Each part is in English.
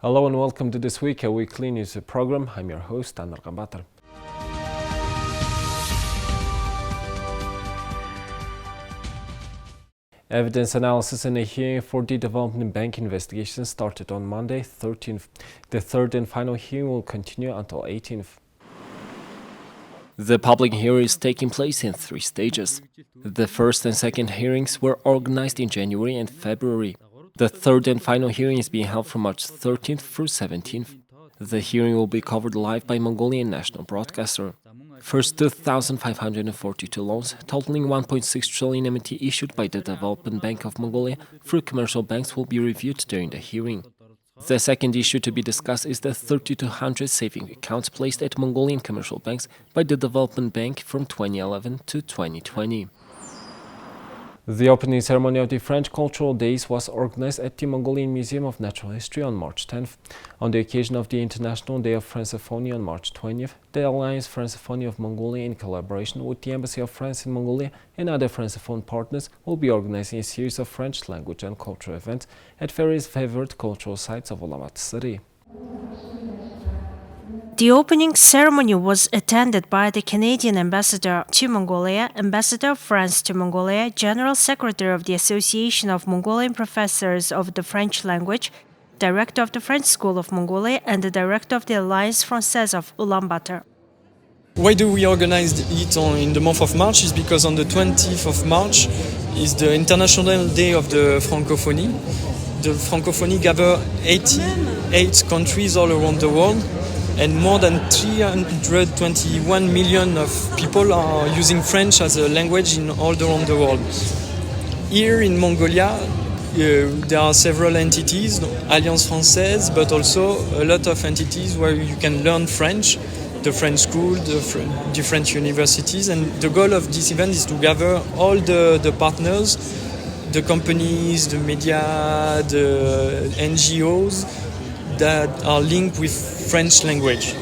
Hello and welcome to This Week, a weekly news program. I'm your host, Anwar Gambatar. Evidence analysis in a hearing for the Development Bank investigation started on Monday, 13th. The third and final hearing will continue until 18th. The public hearing is taking place in 3 stages. The first and second hearings were organized in January and February. The third and final hearing is being held from March 13th through 17th. The hearing will be covered live by Mongolian National Broadcaster. First, 2,542 loans, totaling 1.6 trillion MT issued by the Development Bank of Mongolia through commercial banks will be reviewed during the hearing. The second issue to be discussed is the 3,200 saving accounts placed at Mongolian commercial banks by the Development Bank from 2011 to 2020. The opening ceremony of the French Cultural Days was organized at the Mongolian Museum of Natural History on March 10th. On the occasion of the International Day of Francophonie on March 20th, the Alliance Francophonie of Mongolia, in collaboration with the Embassy of France in Mongolia and other Francophone partners, will be organizing a series of French language and cultural events at various favorite cultural sites of Ulaanbaatar city. The opening ceremony was attended by the Canadian Ambassador to Mongolia, Ambassador of France to Mongolia, General Secretary of the Association of Mongolian Professors of the French Language, Director of the French School of Mongolia, and the Director of the Alliance Française of Ulaanbaatar. Why do we organize it in the month of March? Is because on the 20th of March is the International Day of the Francophonie. The Francophonie gathers 88 countries all around the world, and more than 321 million of people are using French as a language in all around the world. Here in Mongolia, there are several entities, Alliance Française, but also a lot of entities where you can learn French, the French school, the different universities, and the goal of this event is to gather all the partners, the companies, the media, the NGOs that are linked with French language.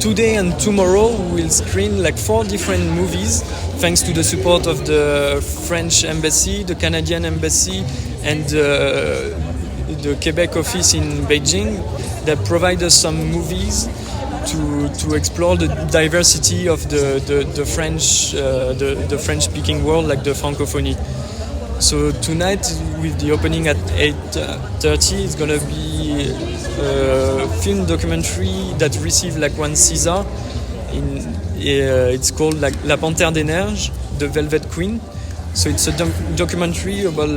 Today and tomorrow we will screen 4 different movies thanks to the support of the French Embassy, the Canadian Embassy and the Quebec office in Beijing that provide us some movies to explore the diversity of the French speaking world, like the Francophonie. So tonight, with the opening at 8:30, it's gonna be a film documentary that received 1 Caesar. It's called La Panthère des Neiges, the Velvet Queen. So it's a documentary about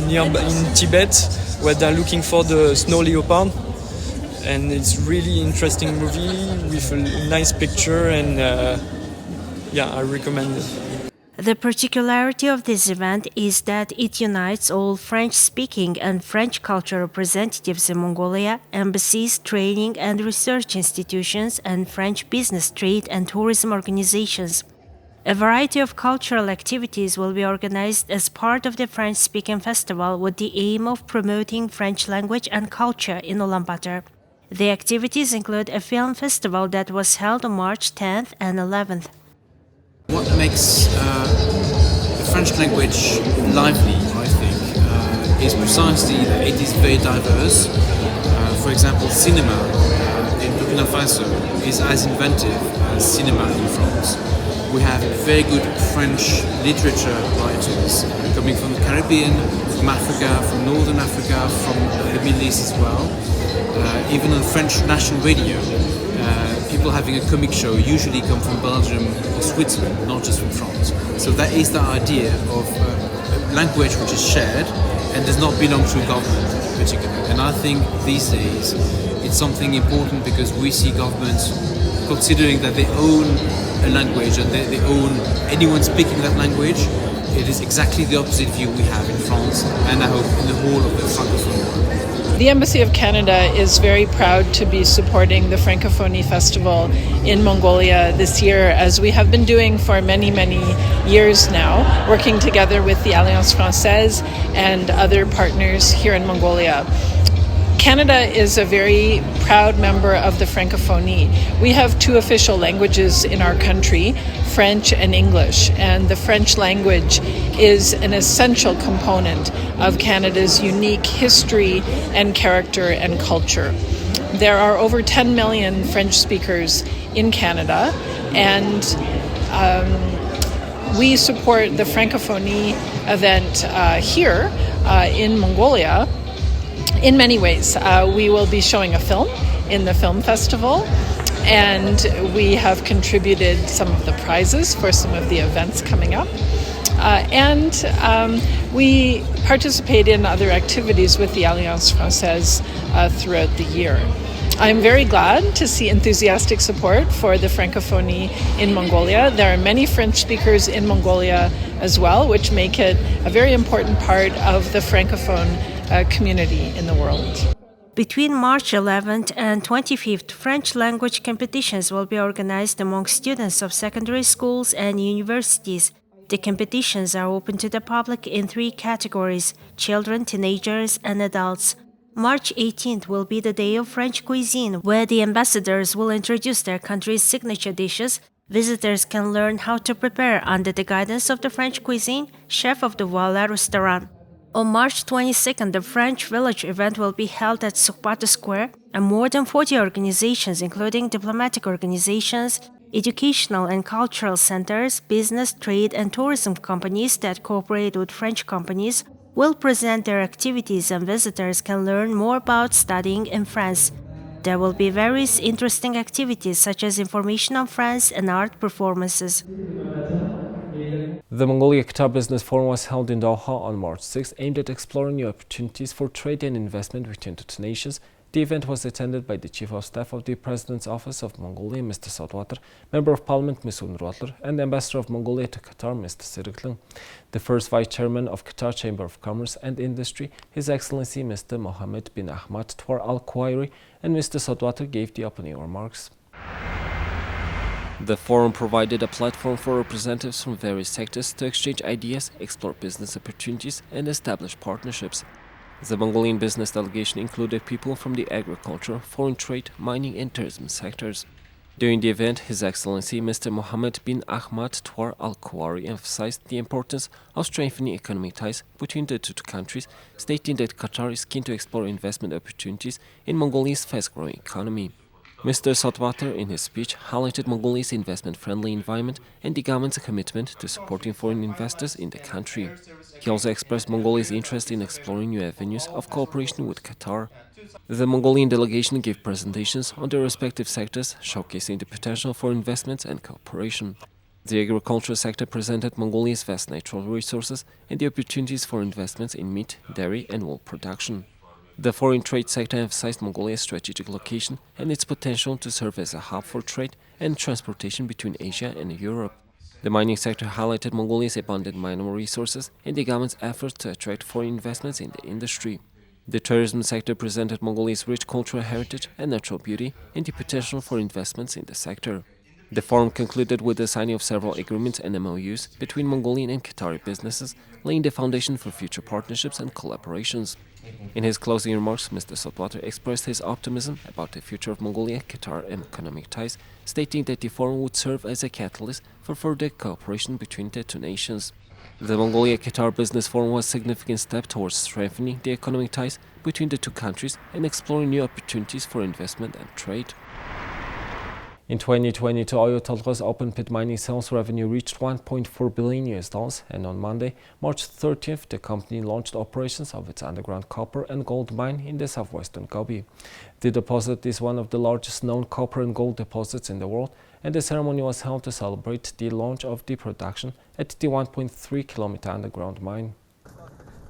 near in Tibet, where they're looking for the snow leopard, and it's really interesting movie with a nice picture, and I recommend it. The particularity of this event is that it unites all French-speaking and French culture representatives in Mongolia, embassies, training and research institutions, and French business, trade and tourism organizations. A variety of cultural activities will be organized as part of the French-speaking festival with the aim of promoting French language and culture in Ulaanbaatar. The activities include a film festival that was held on March 10th and 11th. What makes the French language lively, I think, is precisely that it is very diverse. For example, cinema in Burkina Faso is as inventive as cinema in France. We have very good French literature writers coming from the Caribbean, from Africa, from Northern Africa, from the Middle East as well. Even on French national radio, people having a comic show usually come from Belgium or Switzerland, not just from France. So that is the idea of a language which is shared and does not belong to a government in particular. And I think these days it's something important because we see governments considering that they own a language and they own anyone speaking that language. It is exactly the opposite view we have in France and I hope in the whole of the Francophone world. The Embassy of Canada is very proud to be supporting the Francophonie Festival in Mongolia this year, as we have been doing for many, many years now, working together with the Alliance Française and other partners here in Mongolia. Canada is a very proud member of the Francophonie. We have 2 official languages in our country, French and English, and the French language is an essential component of Canada's unique history and character and culture. There are over 10 million French speakers in Canada, and we support the Francophonie event here in Mongolia in many ways. We will be showing a film in the film festival, and we have contributed some of the prizes for some of the events coming up. And we participate in other activities with the Alliance Française throughout the year. I'm very glad to see enthusiastic support for the Francophonie in Mongolia. There are many French speakers in Mongolia as well, which make it a very important part of the Francophone community in the world. Between March 11th and 25th, French language competitions will be organized among students of secondary schools and universities. The competitions are open to the public in 3 categories: children, teenagers, and adults. March 18th will be the day of French cuisine, where the ambassadors will introduce their country's signature dishes. Visitors can learn how to prepare under the guidance of the French cuisine chef of the Voila restaurant. On March 22nd, the French Village event will be held at Sukhbata Square, and more than 40 organizations, including diplomatic organizations, educational and cultural centers, business, trade, and tourism companies that cooperate with French companies, will present their activities, and visitors can learn more about studying in France. There will be various interesting activities such as information on France and art performances. The Mongolia-Qatar Business Forum was held in Doha on March 6, aimed at exploring new opportunities for trade and investment between the two nations. The event was attended by the Chief of Staff of the President's Office of Mongolia, Mr. Sotwater, Member of Parliament, Ms. Unrotler, and the Ambassador of Mongolia to Qatar, Mr. Sirikling. The first Vice Chairman of Qatar Chamber of Commerce and Industry, His Excellency Mr. Mohammed bin Ahmad Twar Al-Kuwairi, and Mr. Sotwater gave the opening remarks. The forum provided a platform for representatives from various sectors to exchange ideas, explore business opportunities, and establish partnerships. The Mongolian business delegation included people from the agriculture, foreign trade, mining, and tourism sectors. During the event, His Excellency Mr. Mohammed bin Ahmad Twar Al-Kuwairi emphasized the importance of strengthening economic ties between the two countries, stating that Qatar is keen to explore investment opportunities in Mongolia's fast-growing economy. Mr. Sotwater, in his speech, highlighted Mongolia's investment-friendly environment and the government's commitment to supporting foreign investors in the country. He also expressed Mongolia's interest in exploring new avenues of cooperation with Qatar. The Mongolian delegation gave presentations on their respective sectors, showcasing the potential for investments and cooperation. The agricultural sector presented Mongolia's vast natural resources and the opportunities for investments in meat, dairy, and wool production. The foreign trade sector emphasized Mongolia's strategic location and its potential to serve as a hub for trade and transportation between Asia and Europe. The mining sector highlighted Mongolia's abundant mineral resources and the government's efforts to attract foreign investments in the industry. The tourism sector presented Mongolia's rich cultural heritage and natural beauty and the potential for investments in the sector. The forum concluded with the signing of several agreements and MOUs between Mongolian and Qatari businesses, laying the foundation for future partnerships and collaborations. In his closing remarks, Mr. Sotwater expressed his optimism about the future of Mongolia-Qatar economic ties, stating that the forum would serve as a catalyst for further cooperation between the two nations. The Mongolia-Qatar Business Forum was a significant step towards strengthening the economic ties between the two countries and exploring new opportunities for investment and trade. In 2022, Oyo Tolgoz's open-pit mining sales revenue reached $1.4 billion, and on Monday, March 30th, the company launched operations of its underground copper and gold mine in the southwestern Gobi. The deposit is one of the largest known copper and gold deposits in the world, and the ceremony was held to celebrate the launch of the production at the 1.3-kilometer underground mine.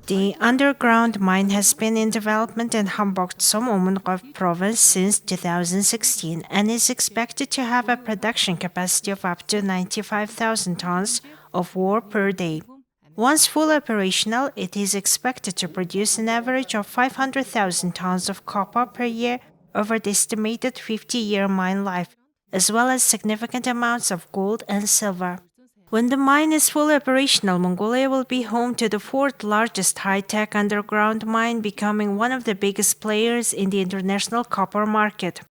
The underground mine has been in development in Hamburg-Zoom-Ummenröhr province since 2016 and is expected to have a production capacity of up to 95,000 tons of ore per day. Once fully operational, it is expected to produce an average of 500,000 tons of copper per year over the estimated 50-year mine life, as well as significant amounts of gold and silver. When the mine is fully operational, Mongolia will be home to the 4th largest high-tech underground mine, becoming one of the biggest players in the international copper market.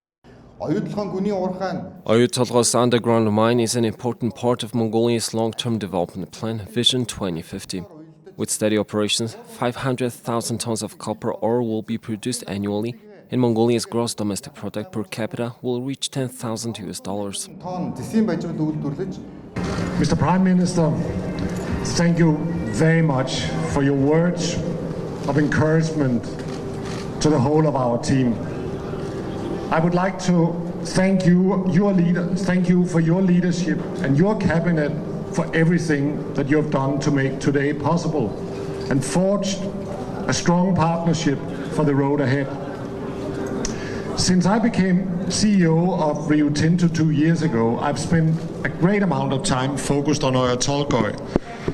Oyu Tolgos underground mine is an important part of Mongolia's long-term development plan, Vision 2050. With steady operations, 500,000 tons of copper ore will be produced annually, and Mongolia's gross domestic product per capita will reach $10,000. Mr. Prime Minister, thank you very much for your words of encouragement to the whole of our team. I would like to thank you, thank you for your leadership and your cabinet for everything that you have done to make today possible and forged a strong partnership for the road ahead. Since I became CEO of Rio Tinto 2 years ago, I've spent a great amount of time focused on Oyu Tolgoi,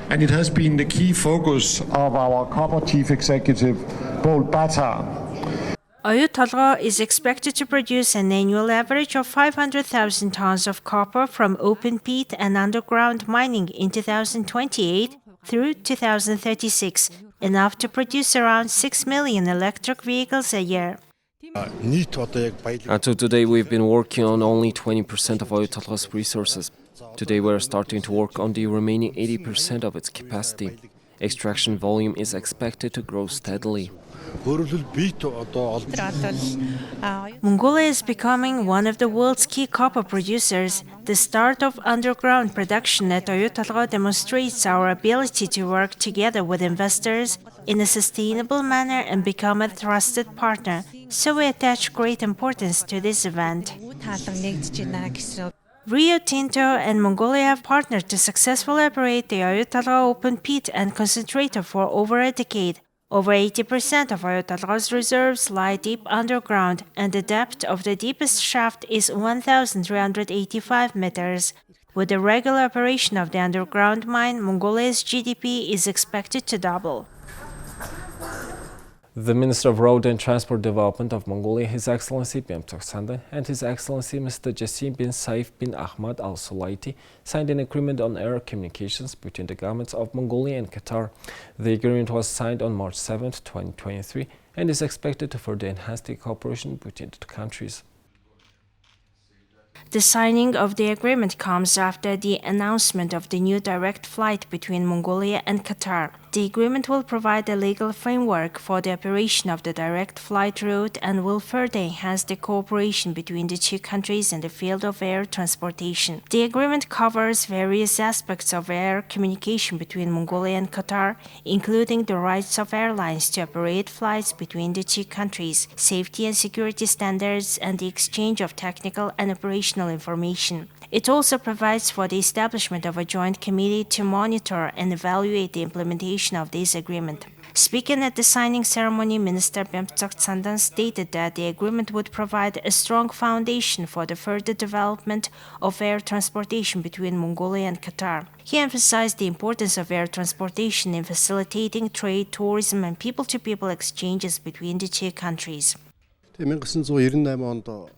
and it has been the key focus of our copper chief executive, Bold Bata. Oyu Tolgoi is expected to produce an annual average of 500,000 tons of copper from open pit and underground mining in 2028 through 2036, enough to produce around 6 million electric vehicles a year. Until today, we've been working on only 20% of Oyu Tolgoi's resources. Today, we're starting to work on the remaining 80% of its capacity. Extraction volume is expected to grow steadily. Mongolia is becoming one of the world's key copper producers. The start of underground production at Oyu Tolgoi demonstrates our ability to work together with investors in a sustainable manner and become a trusted partner. So we attach great importance to this event. Rio Tinto and Mongolia have partnered to successfully operate the Oyu Tolgoi open pit and concentrator for over a decade. Over 80% of Oyu Tolgoi's reserves lie deep underground, and the depth of the deepest shaft is 1,385 meters. With the regular operation of the underground mine, Mongolia's GDP is expected to double. The Minister of Road and Transport Development of Mongolia, His Excellency Bemtok Sandan, and His Excellency Mr. Jassim bin Saif bin Ahmad Al Sulaiti signed an agreement on air communications between the governments of Mongolia and Qatar. The agreement was signed on March 7, 2023, and is expected to further enhance the cooperation between the two countries. The signing of the agreement comes after the announcement of the new direct flight between Mongolia and Qatar. The agreement will provide a legal framework for the operation of the direct flight route and will further enhance the cooperation between the two countries in the field of air transportation. The agreement covers various aspects of air communication between Mongolia and Qatar, including the rights of airlines to operate flights between the two countries, safety and security standards, and the exchange of technical and operational information. It also provides for the establishment of a joint committee to monitor and evaluate the implementation of this agreement. Speaking at the signing ceremony, Minister Bemtok Sandan stated that the agreement would provide a strong foundation for the further development of air transportation between Mongolia and Qatar. He emphasized the importance of air transportation in facilitating trade, tourism, and people-to-people exchanges between the two countries.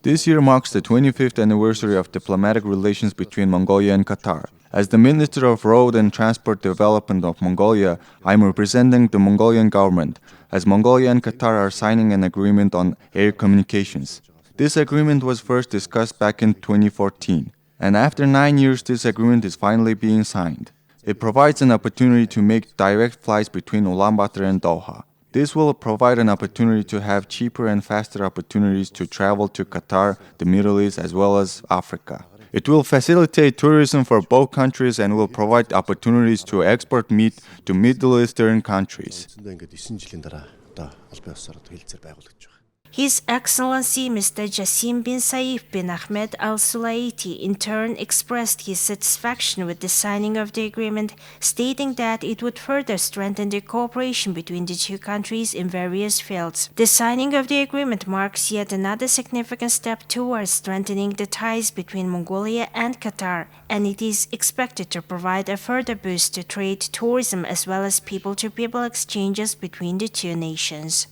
This year marks the 25th anniversary of diplomatic relations between Mongolia and Qatar. As the Minister of Road and Transport Development of Mongolia, I am representing the Mongolian government, as Mongolia and Qatar are signing an agreement on air communications. This agreement was first discussed back in 2014, and after 9 years this agreement is finally being signed. It provides an opportunity to make direct flights between Ulaanbaatar and Doha. This will provide an opportunity to have cheaper and faster opportunities to travel to Qatar, the Middle East, as well as Africa. It will facilitate tourism for both countries and will provide opportunities to export meat to Middle Eastern countries. His Excellency Mr. Jassim bin Saif bin Ahmed Al Sulaiti in turn expressed his satisfaction with the signing of the agreement, stating that it would further strengthen the cooperation between the two countries in various fields. The signing of the agreement marks yet another significant step towards strengthening the ties between Mongolia and Qatar, and it is expected to provide a further boost to trade, tourism, as well as people-to-people exchanges between the two nations.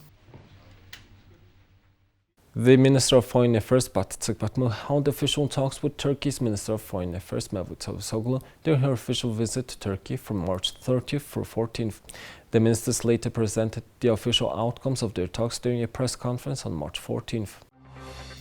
The Minister of Foreign Affairs, Batık Batmı, held official talks with Turkey's Minister of Foreign Affairs, Mevlut Çavuşoğlu, during her official visit to Turkey from March 30th through 14th. The ministers later presented the official outcomes of their talks during a press conference on March 14th.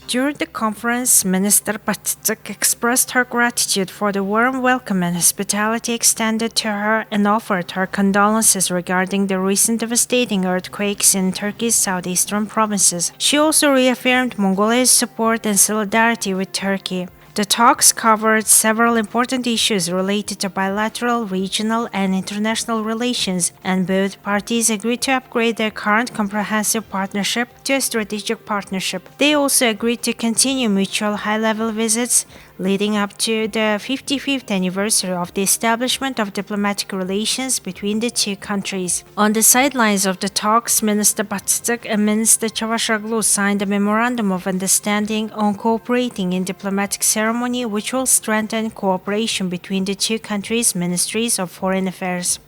During the conference, Minister Batıtık expressed her gratitude for the warm welcome and hospitality extended to her and offered her condolences regarding the recent devastating earthquakes in Turkey's southeastern provinces. She also reaffirmed Mongolia's support and solidarity with Turkey. The talks covered several important issues related to bilateral, regional, and international relations, and both parties agreed to upgrade their current comprehensive partnership to a strategic partnership. They also agreed to continue mutual high-level visits leading up to the 55th anniversary of the establishment of diplomatic relations between the two countries. On the sidelines of the talks, Minister Batıtık and Minister Çavuşoğlu signed a memorandum of understanding on cooperating in diplomatic ceremony, which will strengthen cooperation between the two countries' ministries of foreign affairs.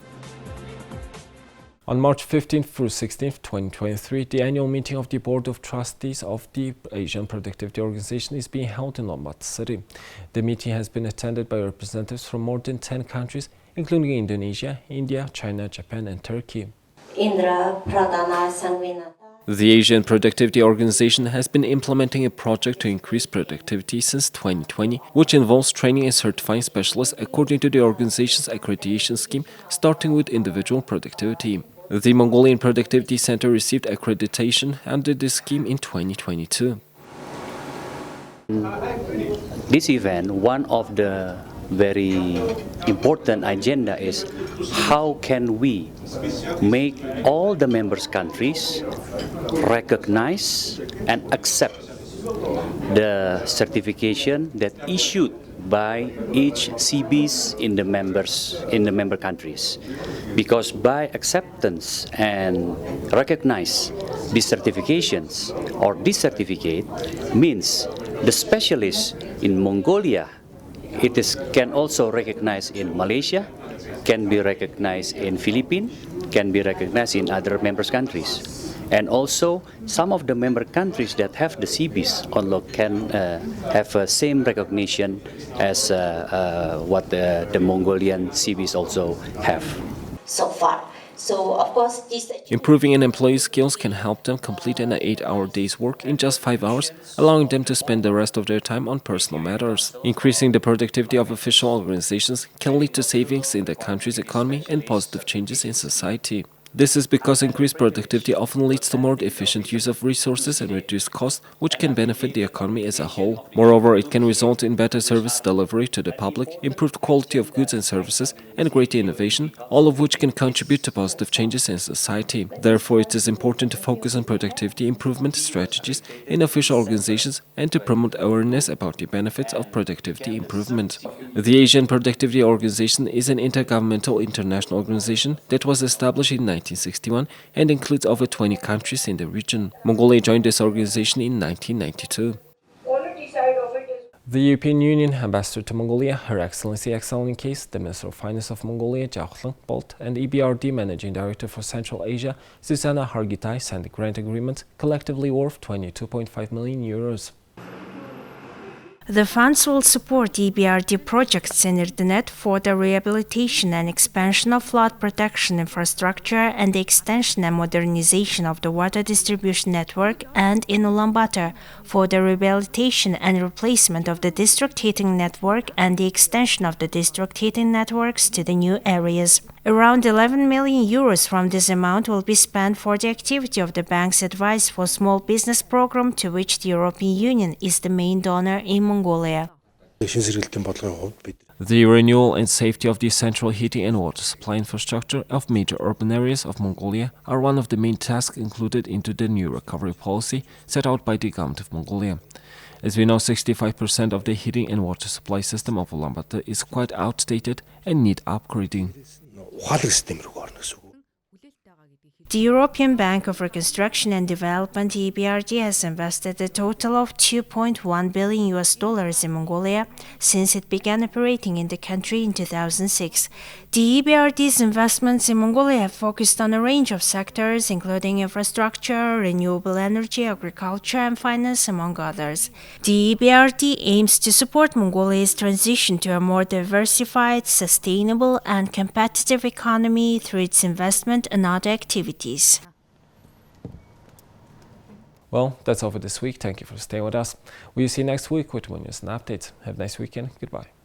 On March 15th through 16th, 2023, the annual meeting of the Board of Trustees of the Asian Productivity Organization is being held in Ulaanbaatar City. The meeting has been attended by representatives from more than 10 countries, including Indonesia, India, China, Japan, and Turkey. The Asian Productivity Organization has been implementing a project to increase productivity since 2020, which involves training and certifying specialists according to the organization's accreditation scheme, starting with individual productivity. The Mongolian Productivity Center received accreditation under this scheme in 2022. This event, one of the very important agenda is how can we make all the members countries recognize and accept the certification that issued by each CBs in the member countries, because by acceptance and recognize these certifications or this certificate means the specialists in Mongolia can also recognize in Malaysia, can be recognized in Philippines, can be recognized in other members countries. And also, some of the member countries that have the CBs can have same recognition as what the Mongolian CBs also have. So far. So, of course, Improving an employee's skills can help them complete an 8-hour day's work in just 5 hours, allowing them to spend the rest of their time on personal matters. Increasing the productivity of official organizations can lead to savings in the country's economy and positive changes in society. This is because increased productivity often leads to more efficient use of resources and reduced costs, which can benefit the economy as a whole. Moreover, it can result in better service delivery to the public, improved quality of goods and services, and greater innovation, all of which can contribute to positive changes in society. Therefore, it is important to focus on productivity improvement strategies in official organizations and to promote awareness about the benefits of productivity improvement. The Asian Productivity Organization is an intergovernmental international organization that was established in 1961 and includes over 20 countries in the region. Mongolia joined this organization in 1992. The European Union Ambassador to Mongolia, Her Excellency Excelling Case, the Minister of Finance of Mongolia, Jakhlang Bolt, and EBRD Managing Director for Central Asia, Susanna Hargitay, signed a grant agreement collectively worth €22.5 million. The funds will support EBRD projects in Erdenet for the rehabilitation and expansion of flood protection infrastructure and the extension and modernization of the water distribution network, and in Ulaanbaatar for the rehabilitation and replacement of the district heating network and the extension of the district heating networks to the new areas. Around €11 million from this amount will be spent for the activity of the bank's Advice for Small Business program, to which the European Union is the main donor in Mongolia. The renewal and safety of the central heating and water supply infrastructure of major urban areas of Mongolia are one of the main tasks included into the new recovery policy set out by the government of Mongolia. As we know, 65% of the heating and water supply system of Ulaanbaatar is quite outdated and need upgrading. The European Bank of Reconstruction and Development (EBRD) has invested a total of $2.1 billion in Mongolia since it began operating in the country in 2006. The EBRD's investments in Mongolia have focused on a range of sectors, including infrastructure, renewable energy, agriculture, and finance, among others. The EBRD aims to support Mongolia's transition to a more diversified, sustainable, and competitive economy through its investment and other activities. Well, that's all for this week. Thank you for staying with us. We'll see you next week with more news and updates. Have a nice weekend. Goodbye.